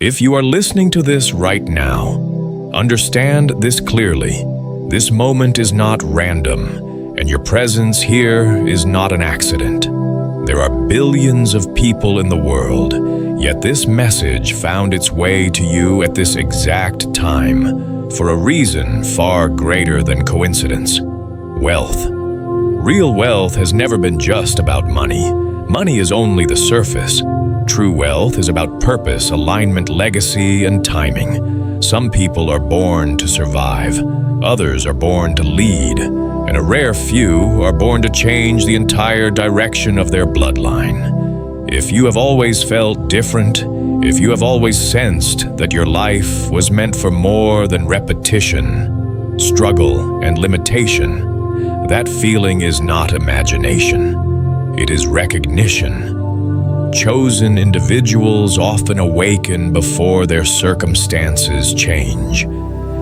If you are listening to this right now, understand this clearly. This moment is not random, and your presence here is not an accident. There are billions of people in the world, yet this message found its way to you at this exact time, for a reason far greater than coincidence: wealth. Real wealth has never been just about money. Money is only the surface. True wealth is about purpose, alignment, legacy, and timing. Some people are born to survive, others are born to lead, and a rare few are born to change the entire direction of their bloodline. If you have always felt different, if you have always sensed that your life was meant for more than repetition, struggle, and limitation, that feeling is not imagination. It is recognition. Chosen individuals often awaken before their circumstances change.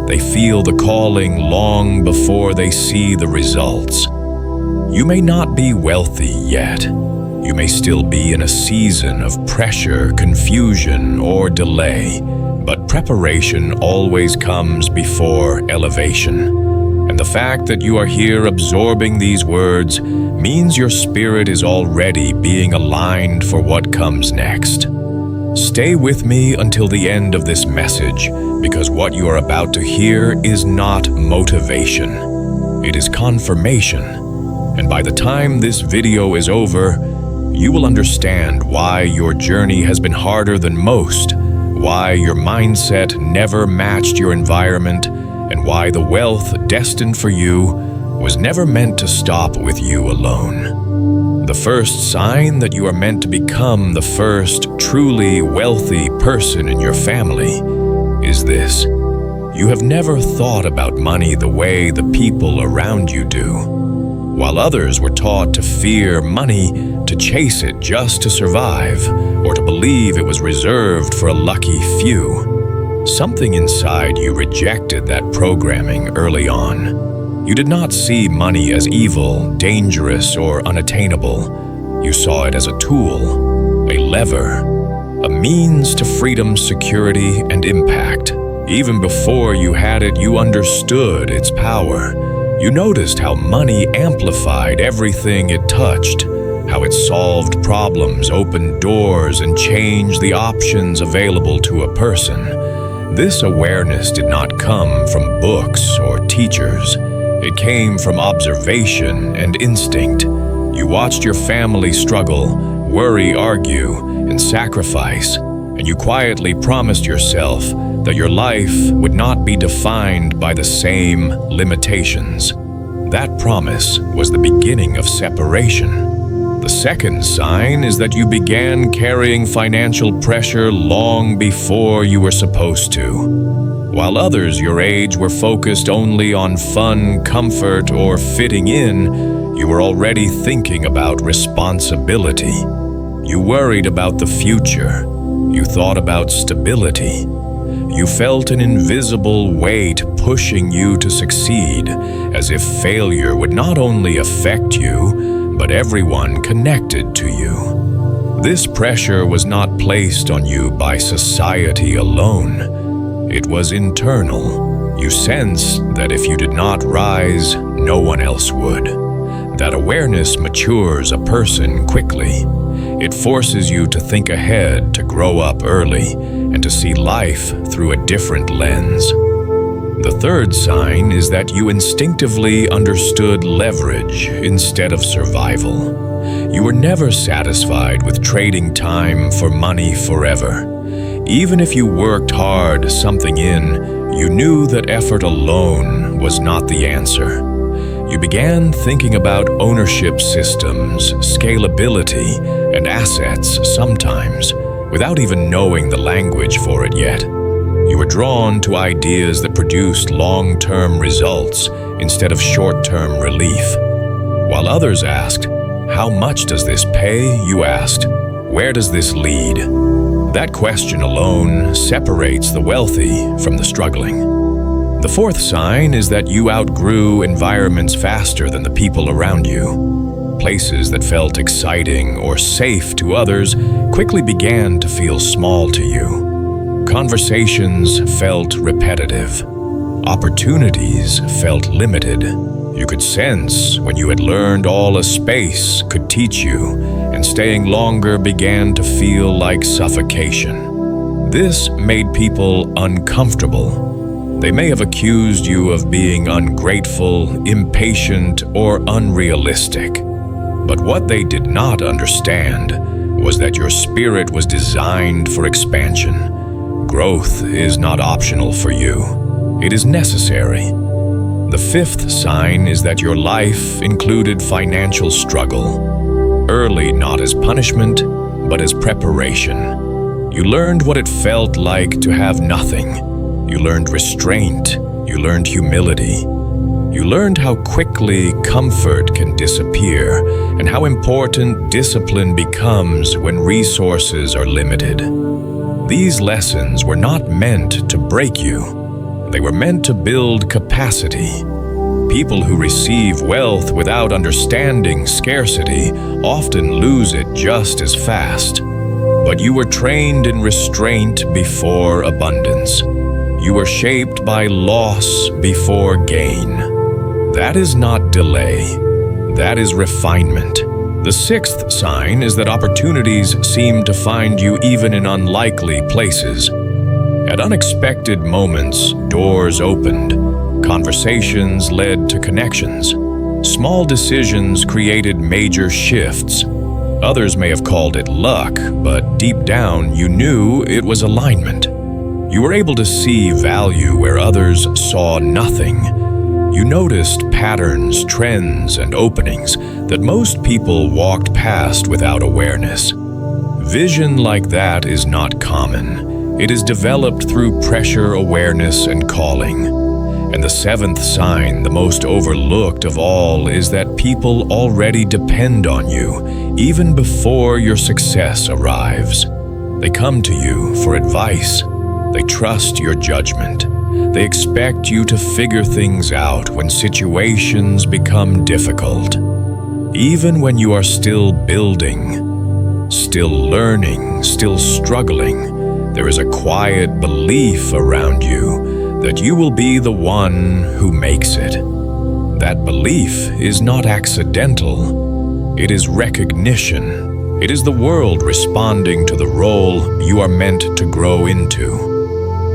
They feel the calling long before they see the results. You may not be wealthy yet. You may still be in a season of pressure, confusion, or delay, but preparation always comes before elevation. And the fact that you are here absorbing these words means your spirit is already being aligned for what comes next. Stay with me until the end of this message, because what you are about to hear is not motivation. It is confirmation. And by the time this video is over, you will understand why your journey has been harder than most, why your mindset never matched your environment, and why the wealth destined for you was never meant to stop with you alone. The first sign that you are meant to become the first truly wealthy person in your family is this: you have never thought about money the way the people around you do. While others were taught to fear money, to chase it just to survive, or to believe it was reserved for a lucky few, something inside you rejected that programming early on. You did not see money as evil, dangerous, or unattainable. You saw it as a tool, a lever, a means to freedom, security, and impact. Even before you had it, you understood its power. You noticed how money amplified everything it touched, how it solved problems, opened doors, and changed the options available to a person. This awareness did not come from books or teachers. It came from observation and instinct. You watched your family struggle, worry, argue, and sacrifice, and you quietly promised yourself that your life would not be defined by the same limitations. That promise was the beginning of separation. The second sign is that you began carrying financial pressure long before you were supposed to. While others your age were focused only on fun, comfort, or fitting in, you were already thinking about responsibility. You worried about the future. You thought about stability. You felt an invisible weight pushing you to succeed, as if failure would not only affect you, but everyone connected to you. This pressure was not placed on you by society alone. It was internal. You sensed that if you did not rise, no one else would. That awareness matures a person quickly. It forces you to think ahead, to grow up early, and to see life through a different lens. The third sign is that you instinctively understood leverage instead of survival. You were never satisfied with trading time for money forever. Even if you worked hard something in, you knew that effort alone was not the answer. You began thinking about ownership systems, scalability, and assets sometimes, without even knowing the language for it yet. You were drawn to ideas that produced long-term results instead of short-term relief. While others asked, "How much does this pay?" you asked, "Where does this lead?" That question alone separates the wealthy from the struggling. The fourth sign is that you outgrew environments faster than the people around you. Places that felt exciting or safe to others quickly began to feel small to you. Conversations felt repetitive. Opportunities felt limited. You could sense when you had learned all a space could teach you, and staying longer began to feel like suffocation. This made people uncomfortable. They may have accused you of being ungrateful, impatient, or unrealistic. But what they did not understand was that your spirit was designed for expansion. Growth is not optional for you. It is necessary. The fifth sign is that your life included financial struggle. Early not as punishment, but as preparation. You learned what it felt like to have nothing. You learned restraint. You learned humility. You learned how quickly comfort can disappear and how important discipline becomes when resources are limited. These lessons were not meant to break you. They were meant to build capacity. People who receive wealth without understanding scarcity often lose it just as fast. But you were trained in restraint before abundance. You were shaped by loss before gain. That is not delay. That is refinement. The sixth sign is that opportunities seem to find you even in unlikely places. At unexpected moments, doors opened. Conversations led to connections. Small decisions created major shifts. Others may have called it luck, but deep down you knew it was alignment. You were able to see value where others saw nothing. You noticed patterns, trends, and openings that most people walked past without awareness. Vision like that is not common. It is developed through pressure, awareness, and calling. And the seventh sign, the most overlooked of all, is that people already depend on you, even before your success arrives. They come to you for advice. They trust your judgment. They expect you to figure things out when situations become difficult. Even when you are still building, still learning, still struggling, there is a quiet belief around you that you will be the one who makes it. That belief is not accidental. It is recognition. It is the world responding to the role you are meant to grow into.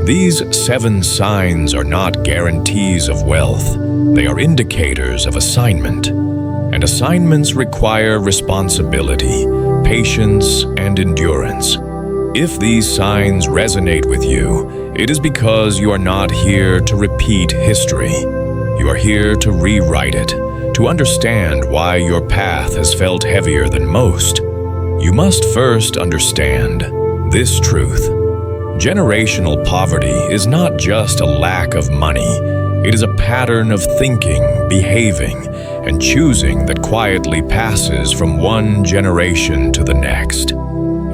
These 7 signs are not guarantees of wealth. They are indicators of assignment. And assignments require responsibility, patience, and endurance. If these signs resonate with you, it is because you are not here to repeat history. You are here to rewrite it, to understand why your path has felt heavier than most. You must first understand this truth. Generational poverty is not just a lack of money. It is a pattern of thinking, behaving, and choosing that quietly passes from one generation to the next.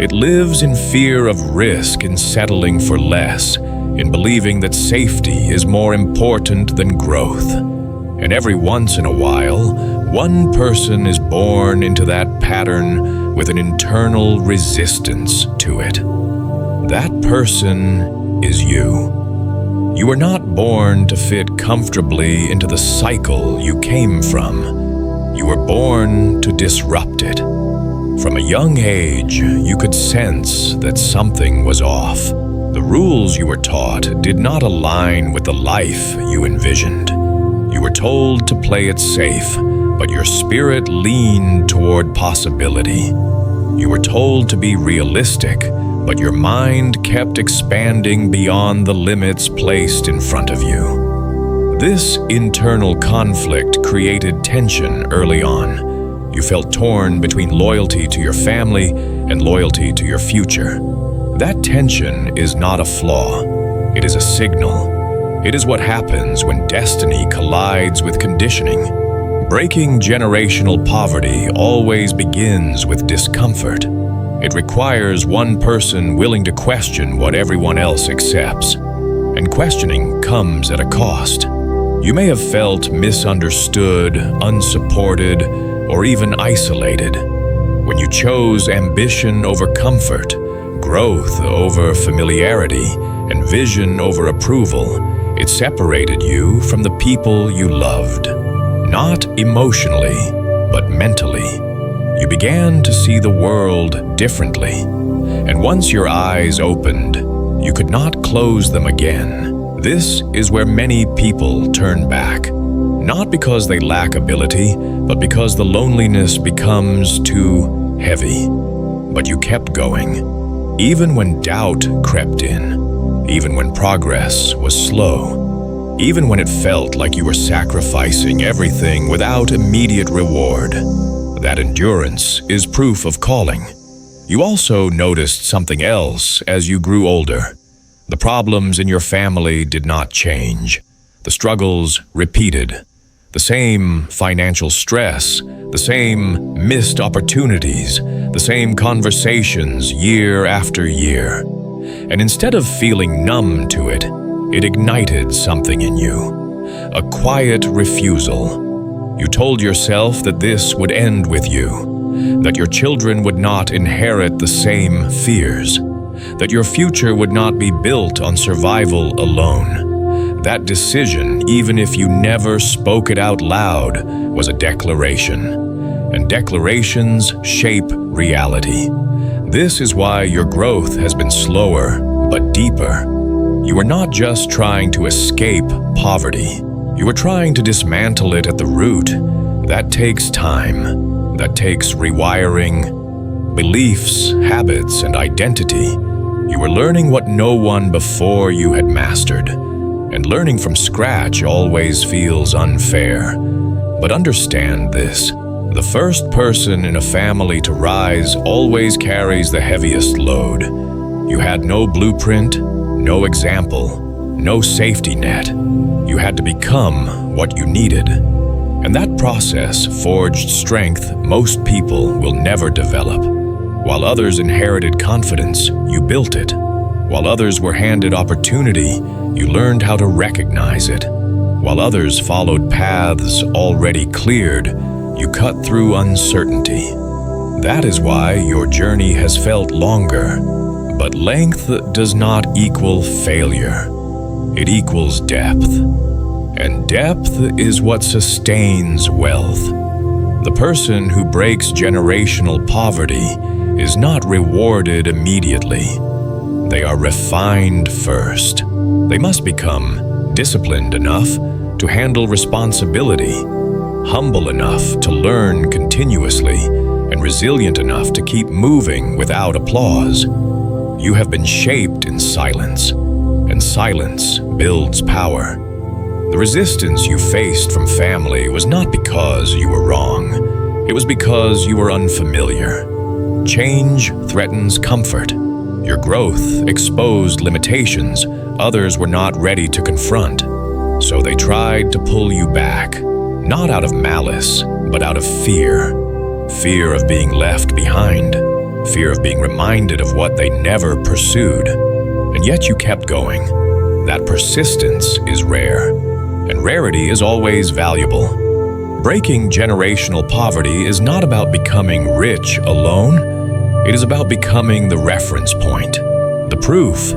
It lives in fear of risk, in settling for less, in believing that safety is more important than growth. And every once in a while, one person is born into that pattern with an internal resistance to it. That person is you. You were not born to fit comfortably into the cycle you came from. You were born to disrupt it. From a young age, you could sense that something was off. The rules you were taught did not align with the life you envisioned. You were told to play it safe, but your spirit leaned toward possibility. You were told to be realistic, but your mind kept expanding beyond the limits placed in front of you. This internal conflict created tension early on. You felt torn between loyalty to your family and loyalty to your future. That tension is not a flaw. It is a signal. It is what happens when destiny collides with conditioning. Breaking generational poverty always begins with discomfort. It requires one person willing to question what everyone else accepts. And questioning comes at a cost. You may have felt misunderstood, unsupported, or even isolated. When you chose ambition over comfort, growth over familiarity and vision over approval, it separated you from the people you loved. Not emotionally, but mentally. You began to see the world differently. And once your eyes opened, you could not close them again. This is where many people turn back. Not because they lack ability, but because the loneliness becomes too heavy. But you kept going, even when doubt crept in, even when progress was slow, even when it felt like you were sacrificing everything without immediate reward. That endurance is proof of calling. You also noticed something else as you grew older. The problems in your family did not change. The struggles repeated. The same financial stress, the same missed opportunities, the same conversations year after year. And instead of feeling numb to it, it ignited something in you. A quiet refusal. You told yourself that this would end with you, that your children would not inherit the same fears, that your future would not be built on survival alone. That decision, even if you never spoke it out loud, was a declaration. And declarations shape reality. This is why your growth has been slower, but deeper. You were not just trying to escape poverty. You were trying to dismantle it at the root. That takes time. That takes rewiring beliefs, habits, and identity. You were learning what no one before you had mastered. And learning from scratch always feels unfair. But understand this, the first person in a family to rise always carries the heaviest load. You had no blueprint, no example, no safety net. You had to become what you needed. And that process forged strength most people will never develop. While others inherited confidence, you built it. While others were handed opportunity, you learned how to recognize it. While others followed paths already cleared, you cut through uncertainty. That is why your journey has felt longer. But length does not equal failure. It equals depth. And depth is what sustains wealth. The person who breaks generational poverty is not rewarded immediately. They are refined first. They must become disciplined enough to handle responsibility, humble enough to learn continuously, and resilient enough to keep moving without applause. You have been shaped in silence, and silence builds power. The resistance you faced from family was not because you were wrong. It was because you were unfamiliar. Change threatens comfort. Your growth exposed limitations others were not ready to confront. So they tried to pull you back, not out of malice, but out of fear. Fear of being left behind. Fear of being reminded of what they never pursued. And yet you kept going. That persistence is rare, and rarity is always valuable. Breaking generational poverty is not about becoming rich alone. It is about becoming the reference point, the proof,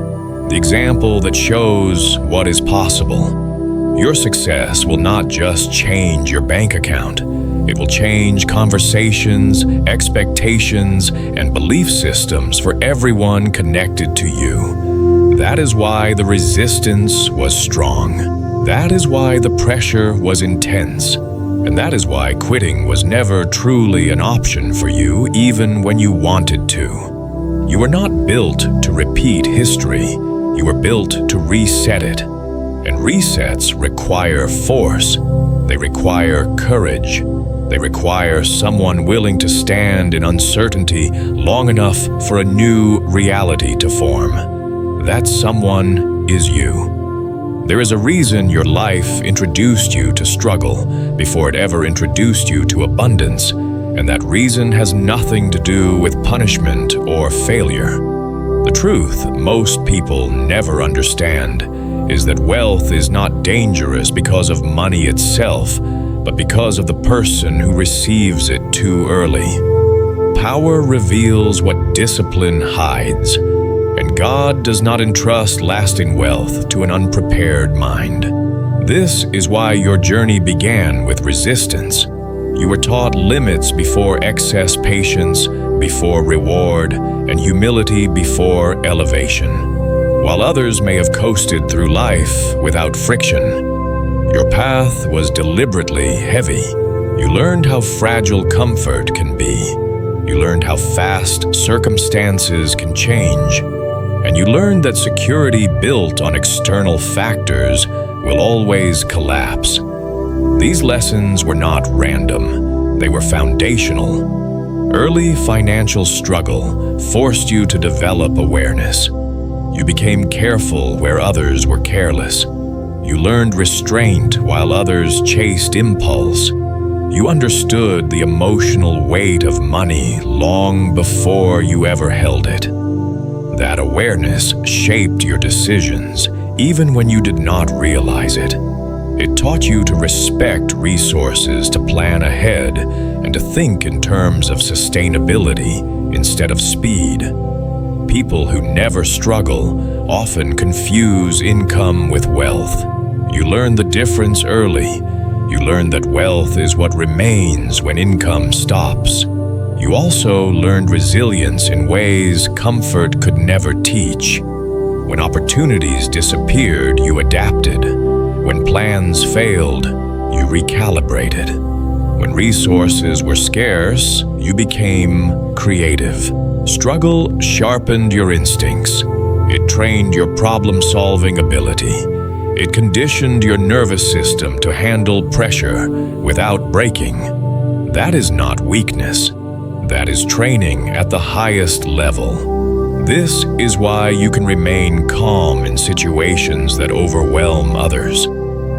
the example that shows what is possible. Your success will not just change your bank account. It will change conversations, expectations, and belief systems for everyone connected to you. That is why the resistance was strong. That is why the pressure was intense. And that is why quitting was never truly an option for you, even when you wanted to. You were not built to repeat history. You were built to reset it. And resets require force. They require courage. They require someone willing to stand in uncertainty long enough for a new reality to form. That someone is you. There is a reason your life introduced you to struggle before it ever introduced you to abundance, and that reason has nothing to do with punishment or failure. The truth most people never understand is that wealth is not dangerous because of money itself, but because of the person who receives it too early. Power reveals what discipline hides, But God does not entrust lasting wealth to an unprepared mind. This is why your journey began with resistance. You were taught limits before excess, patience before reward, and humility before elevation. While others may have coasted through life without friction, your path was deliberately heavy. You learned how fragile comfort can be. You learned how fast circumstances can change. And you learned that security built on external factors will always collapse. These lessons were not random. They were foundational. Early financial struggle forced you to develop awareness. You became careful where others were careless. You learned restraint while others chased impulse. You understood the emotional weight of money long before you ever held it. That awareness shaped your decisions, even when you did not realize it. It taught you to respect resources, to plan ahead, and to think in terms of sustainability instead of speed. People who never struggle often confuse income with wealth. You learn the difference early. You learn that wealth is what remains when income stops. You also learned resilience in ways comfort could never teach. When opportunities disappeared, you adapted. When plans failed, you recalibrated. When resources were scarce, you became creative. Struggle sharpened your instincts. It trained your problem-solving ability. It conditioned your nervous system to handle pressure without breaking. That is not weakness. That is training at the highest level. This is why you can remain calm in situations that overwhelm others.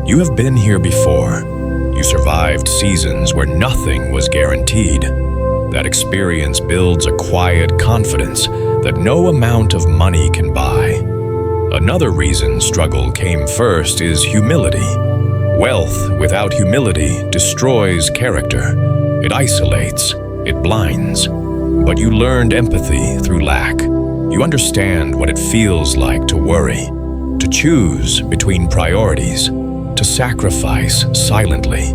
You have been here before. You survived seasons where nothing was guaranteed. That experience builds a quiet confidence that no amount of money can buy. Another reason struggle came first is humility. Wealth without humility destroys character. It isolates. It blinds. But you learned empathy through lack. You understand what it feels like to worry, to choose between priorities, to sacrifice silently.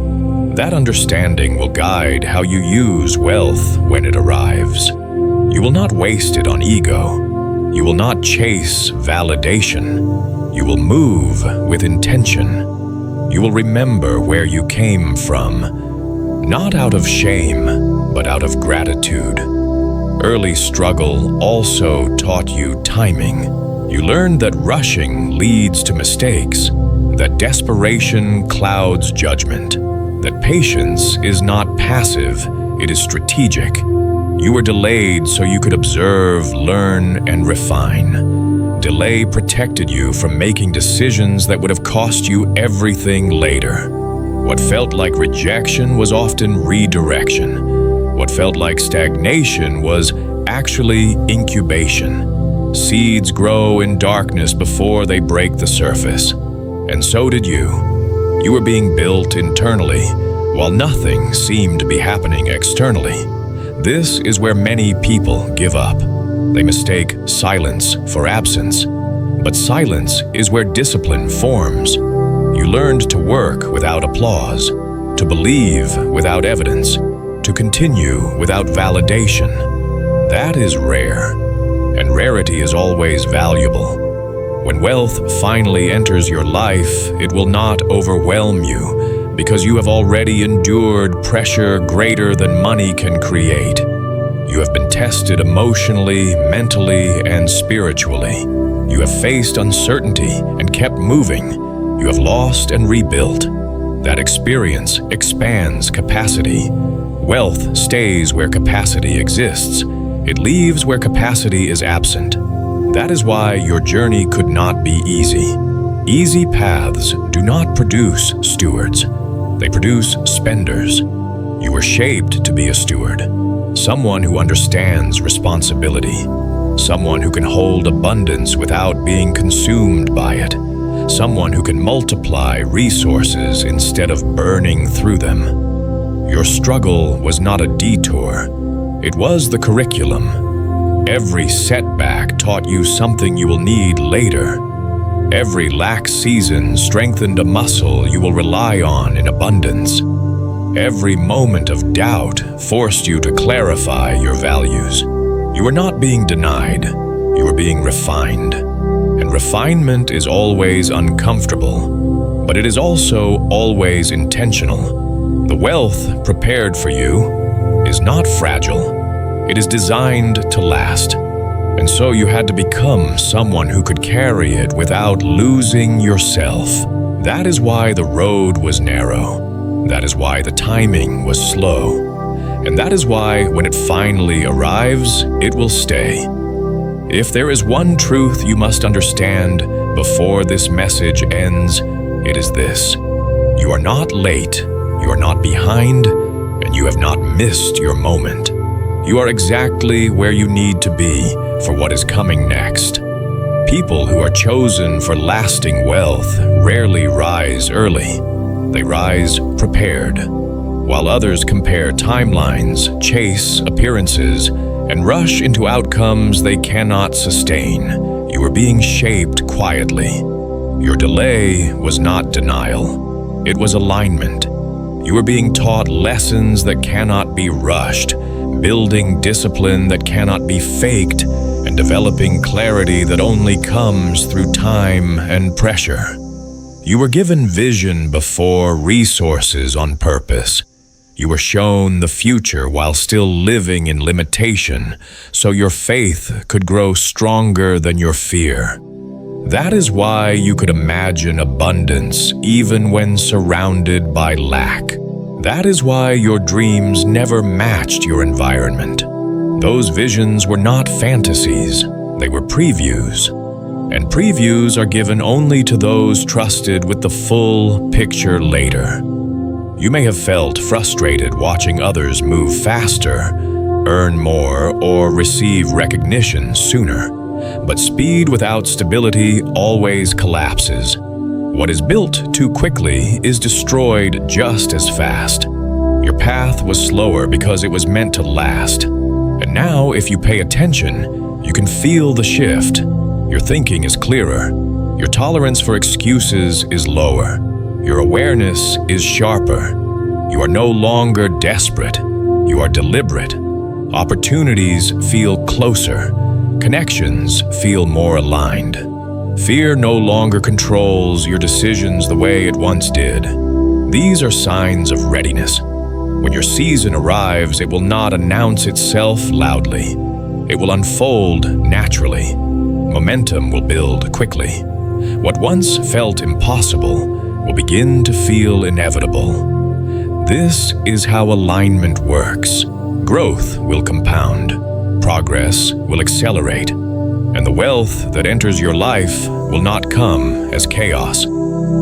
That understanding will guide how you use wealth when it arrives. You will not waste it on ego. You will not chase validation. You will move with intention. You will remember where you came from, not out of shame, but out of gratitude. Early struggle also taught you timing. You learned that rushing leads to mistakes, that desperation clouds judgment, that patience is not passive, it is strategic. You were delayed so you could observe, learn, and refine. Delay protected you from making decisions that would have cost you everything later. What felt like rejection was often redirection. What felt like stagnation was actually incubation. Seeds grow in darkness before they break the surface. And so did you. You were being built internally, while nothing seemed to be happening externally. This is where many people give up. They mistake silence for absence. But silence is where discipline forms. You learned to work without applause, to believe without evidence, to continue without validation. That is rare, and rarity is always valuable. When wealth finally enters your life, it will not overwhelm you because you have already endured pressure greater than money can create. You have been tested emotionally, mentally, and spiritually. You have faced uncertainty and kept moving. You have lost and rebuilt. That experience expands capacity. Wealth stays where capacity exists. It leaves where capacity is absent. That is why your journey could not be easy. Easy paths do not produce stewards. They produce spenders. You were shaped to be a steward. Someone who understands responsibility. Someone who can hold abundance without being consumed by it. Someone who can multiply resources instead of burning through them. Your struggle was not a detour. It was the curriculum. Every setback taught you something you will need later. Every lax season strengthened a muscle you will rely on in abundance. Every moment of doubt forced you to clarify your values. You were not being denied, you were being refined. And refinement is always uncomfortable, but it is also always intentional. The wealth prepared for you is not fragile. It is designed to last. And so you had to become someone who could carry it without losing yourself. That is why the road was narrow. That is why the timing was slow. And that is why when it finally arrives, it will stay. If there is one truth you must understand before this message ends, it is this: you are not late, you are not behind, and you have not missed your moment. You are exactly where you need to be for what is coming next. People who are chosen for lasting wealth rarely rise early. They rise prepared. While others compare timelines, chase appearances, and rush into outcomes they cannot sustain, you are being shaped quietly. Your delay was not denial. It was alignment. You are being taught lessons that cannot be rushed, building discipline that cannot be faked, and developing clarity that only comes through time and pressure. You were given vision before resources on purpose. You were shown the future while still living in limitation, so your faith could grow stronger than your fear. That is why you could imagine abundance even when surrounded by lack. That is why your dreams never matched your environment. Those visions were not fantasies, they were previews. And previews are given only to those trusted with the full picture later. You may have felt frustrated watching others move faster, earn more, or receive recognition sooner. But speed without stability always collapses. What is built too quickly is destroyed just as fast. Your path was slower because it was meant to last. And now, if you pay attention, you can feel the shift. Your thinking is clearer. Your tolerance for excuses is lower. Your awareness is sharper. You are no longer desperate. You are deliberate. Opportunities feel closer. Connections feel more aligned. Fear no longer controls your decisions the way it once did. These are signs of readiness. When your season arrives, it will not announce itself loudly. It will unfold naturally. Momentum will build quickly. What once felt impossible will begin to feel inevitable. This is how alignment works. Growth will compound. Progress will accelerate. And the wealth that enters your life will not come as chaos.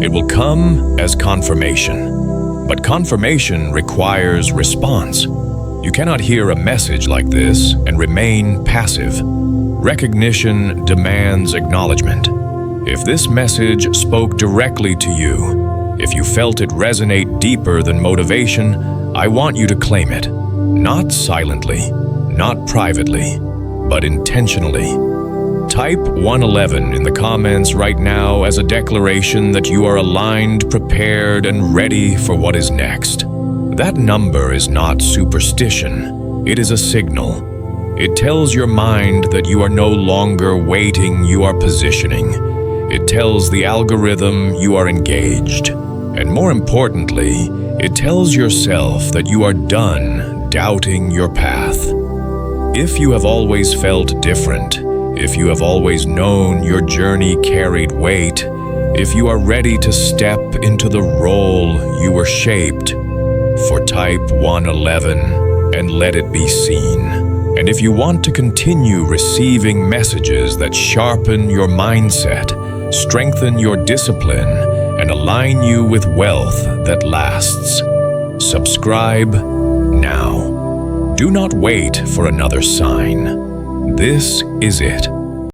It will come as confirmation. But confirmation requires response. You cannot hear a message like this and remain passive. Recognition demands acknowledgement. If this message spoke directly to you, if you felt it resonate deeper than motivation, I want you to claim it. Not silently, not privately, but intentionally. Type 111 in the comments right now as a declaration that you are aligned, prepared, and ready for what is next. That number is not superstition. It is a signal. It tells your mind that you are no longer waiting, you are positioning. It tells the algorithm you are engaged. And more importantly, it tells yourself that you are done doubting your path. If you have always felt different, if you have always known your journey carried weight, if you are ready to step into the role you were shaped for, type 111 and let it be seen. And if you want to continue receiving messages that sharpen your mindset, strengthen your discipline, and align you with wealth that lasts, subscribe now. Do not wait for another sign. This is it.